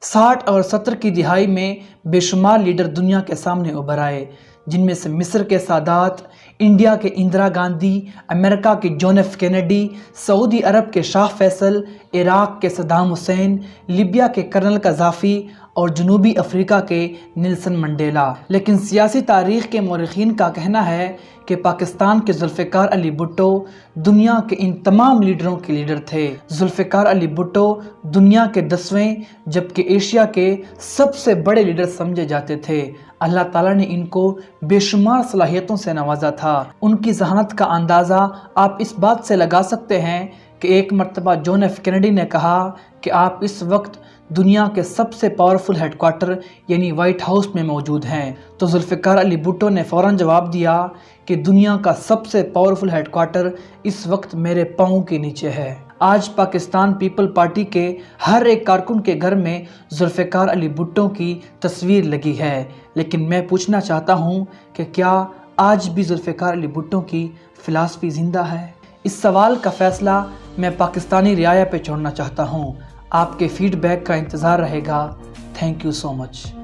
60 اور 70 کی دہائی میں بے شمار لیڈر دنیا کے سامنے ابھر آئے، جن میں سے مصر کے سادات، انڈیا کے اندرا گاندھی، امریکہ کے جون ایف کینیڈی، سعودی عرب کے شاہ فیصل، عراق کے صدام حسین، لیبیا کے کرنل قذافی اور جنوبی افریقہ کے نیلسن منڈیلا۔ لیکن سیاسی تاریخ کے مورخین کا کہنا ہے کہ پاکستان کے ذوالفقار علی بھٹو دنیا کے ان تمام لیڈروں کے لیڈر تھے۔ ذوالفقار علی بھٹو دنیا کے 10ویں جبکہ ایشیا کے سب سے بڑے لیڈر سمجھے جاتے تھے۔ اللہ تعالیٰ نے ان کو بے شمار صلاحیتوں سے نوازا تھا۔ ان کی ذہانت کا اندازہ آپ اس بات سے لگا سکتے ہیں کہ ایک مرتبہ جون ایف کینیڈی نے کہا کہ آپ اس وقت دنیا کے سب سے پاورفل ہیڈ کوارٹر یعنی وائٹ ہاؤس میں موجود ہیں، تو ذوالفقار علی بھٹو نے فوراً جواب دیا کہ دنیا کا سب سے پاورفل ہیڈ کوارٹر اس وقت میرے پاؤں کے نیچے ہے۔ آج پاکستان پیپل پارٹی کے ہر ایک کارکن کے گھر میں ذوالفقار علی بھٹو کی تصویر لگی ہے، لیکن میں پوچھنا چاہتا ہوں کہ کیا آج بھی ذوالفقار علی بھٹو کی فلسفی زندہ ہے؟ اس سوال کا فیصلہ میں پاکستانی رعایا پہ چھوڑنا چاہتا ہوں۔ آپ کے فیڈ بیک کا انتظار رہے گا۔ Thank you so much.